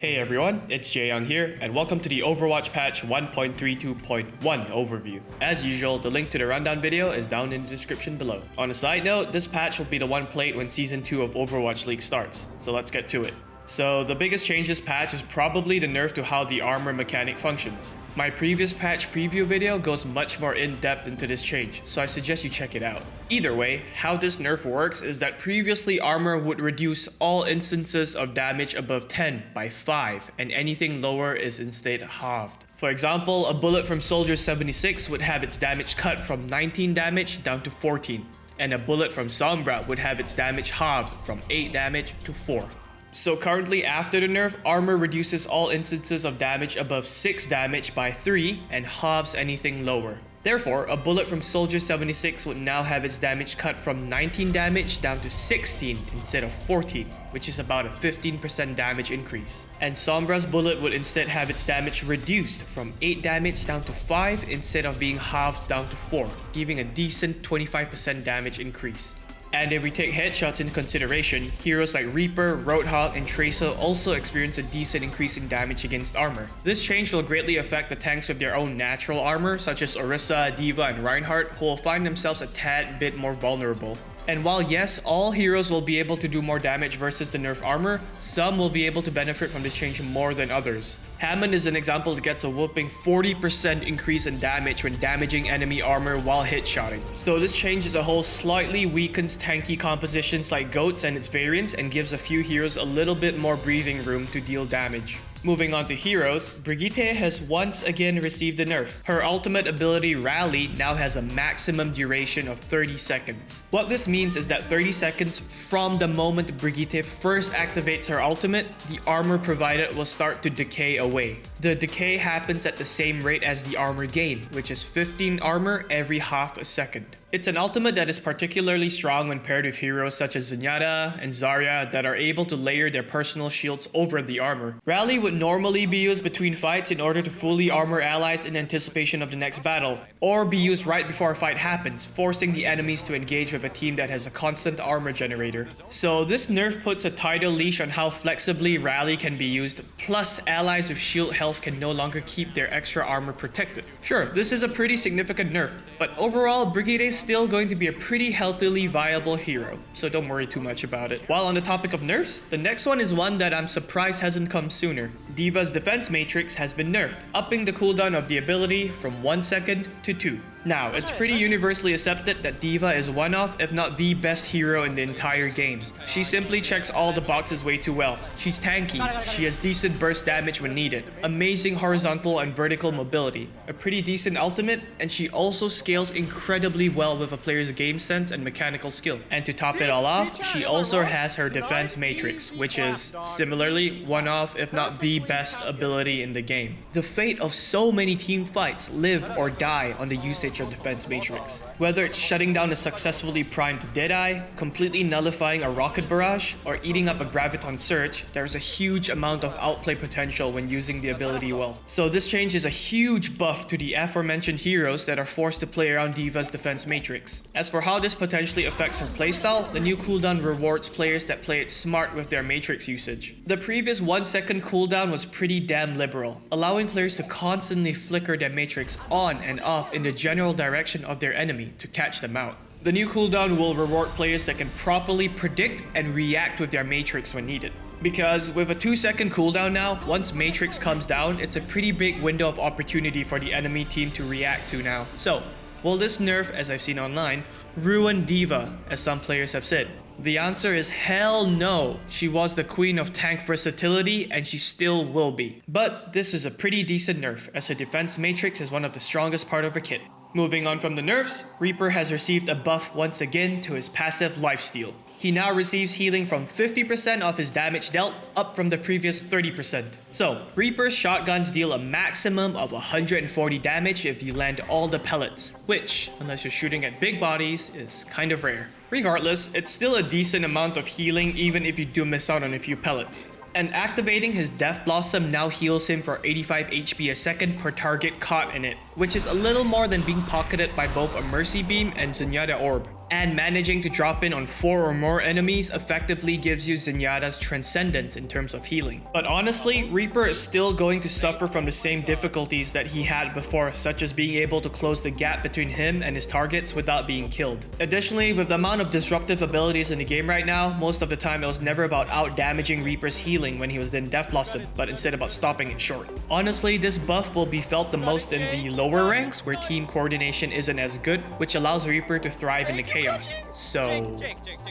Hey everyone, it's Jaeyoung here, and welcome to the Overwatch patch 1.32.1 overview. As usual, the link to the rundown video is down in the description below. On a side note, this patch will be the one played when Season 2 of Overwatch League starts, so let's get to it. So the biggest change this patch is probably the nerf to how the armor mechanic functions. My previous patch preview video goes much more in-depth into this change, so I suggest you check it out. Either way, how this nerf works is that previously armor would reduce all instances of damage above 10 by 5, and anything lower is instead halved. For example, a bullet from Soldier 76 would have its damage cut from 19 damage down to 14, and a bullet from Sombra would have its damage halved from 8 damage to 4. So currently after the nerf, armor reduces all instances of damage above 6 damage by 3 and halves anything lower. Therefore, a bullet from Soldier 76 would now have its damage cut from 19 damage down to 16 instead of 14, which is about a 15% damage increase. And Sombra's bullet would instead have its damage reduced from 8 damage down to 5 instead of being halved down to 4, giving a decent 25% damage increase. And if we take headshots into consideration, heroes like Reaper, Roadhog, and Tracer also experience a decent increase in damage against armor. This change will greatly affect the tanks with their own natural armor, such as Orisa, D.VA, and Reinhardt, who will find themselves a tad bit more vulnerable. And while yes, all heroes will be able to do more damage versus the nerf armor, some will be able to benefit from this change more than others. Hammond is an example that gets a whopping 40% increase in damage when damaging enemy armor while headshotting. So this change as a whole slightly weakens tanky compositions like Goats and its variants and gives a few heroes a little bit more breathing room to deal damage. Moving on to heroes, Brigitte has once again received a nerf. Her ultimate ability Rally now has a maximum duration of 30 seconds. What this means is that 30 seconds from the moment Brigitte first activates her ultimate, the armor provided will start to decay away. The decay happens at the same rate as the armor gain, which is 15 armor every half a second. It's an ultimate that is particularly strong when paired with heroes such as Zenyatta and Zarya that are able to layer their personal shields over the armor. Rally would normally be used between fights in order to fully armor allies in anticipation of the next battle, or be used right before a fight happens, forcing the enemies to engage with a team that has a constant armor generator. So this nerf puts a tighter leash on how flexibly Rally can be used, plus allies with shield health can no longer keep their extra armor protected. Sure, this is a pretty significant nerf, but overall Brigitte is still going to be a pretty healthily viable hero, so don't worry too much about it. While on the topic of nerfs, the next one is one that I'm surprised hasn't come sooner. D.VA's defense matrix has been nerfed, upping the cooldown of the ability from 1 second to 2. Now, it's pretty universally accepted that D.VA is one of, if not the best hero in the entire game. She simply checks all the boxes way too well. She's tanky, she has decent burst damage when needed, amazing horizontal and vertical mobility, a pretty decent ultimate, and she also scales incredibly well with a player's game sense and mechanical skill. And to top it all off, she also has her defense matrix, which is similarly one of, if not the best ability in the game. The fate of so many team fights live or die on the usage of defense matrix. Whether it's shutting down a successfully primed Deadeye, completely nullifying a rocket barrage, or eating up a graviton surge, there's a huge amount of outplay potential when using the ability well. So this change is a huge buff to the aforementioned heroes that are forced to play around D.VA's defense matrix. As for how this potentially affects her playstyle, the new cooldown rewards players that play it smart with their matrix usage. The previous 1 second cooldown was pretty damn liberal, allowing players to constantly flicker their matrix on and off in the general direction of their enemy to catch them out. The new cooldown will reward players that can properly predict and react with their matrix when needed. Because with a 2 second cooldown now, once matrix comes down, it's a pretty big window of opportunity for the enemy team to react to now. So, will this nerf, as I've seen online, ruin D.VA, as some players have said? The answer is hell no. She was the queen of tank versatility and she still will be. But this is a pretty decent nerf, as her defense matrix is one of the strongest part of her kit. Moving on from the nerfs, Reaper has received a buff once again to his passive lifesteal. He now receives healing from 50% of his damage dealt, up from the previous 30%. So, Reaper's shotguns deal a maximum of 140 damage if you land all the pellets, which, unless you're shooting at big bodies, is kind of rare. Regardless, it's still a decent amount of healing even if you do miss out on a few pellets. And activating his Death Blossom now heals him for 85 HP a second per target caught in it, which is a little more than being pocketed by both a Mercy Beam and Zenyatta Orb. and managing to drop in on 4 or more enemies effectively gives you Zenyatta's transcendence in terms of healing. But honestly, Reaper is still going to suffer from the same difficulties that he had before, such as being able to close the gap between him and his targets without being killed. Additionally, with the amount of disruptive abilities in the game right now, most of the time it was never about out-damaging Reaper's healing when he was in Death Blossom, but instead about stopping it short. Honestly, this buff will be felt the most in the lower ranks where team coordination isn't as good, which allows Reaper to thrive in the chaos. So,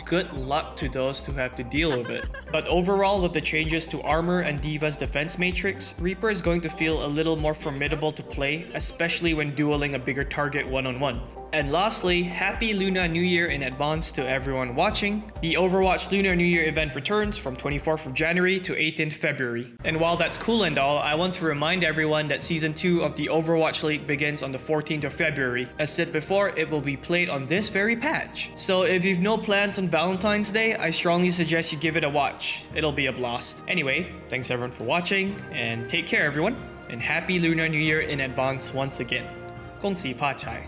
good luck to those who have to deal with it. But overall, with the changes to Armor and D.Va's defense matrix, Reaper is going to feel a little more formidable to play, especially when dueling a bigger target one-on-one. And lastly, happy Lunar New Year in advance to everyone watching. The Overwatch Lunar New Year event returns from 24th of January to 18th February. And while that's cool and all, I want to remind everyone that Season 2 of the Overwatch League begins on the 14th of February. As said before, it will be played on this very patch. So if you've no plans on Valentine's Day, I strongly suggest you give it a watch. It'll be a blast. Anyway, thanks everyone for watching, and take care everyone, and happy Lunar New Year in advance once again. 恭喜发财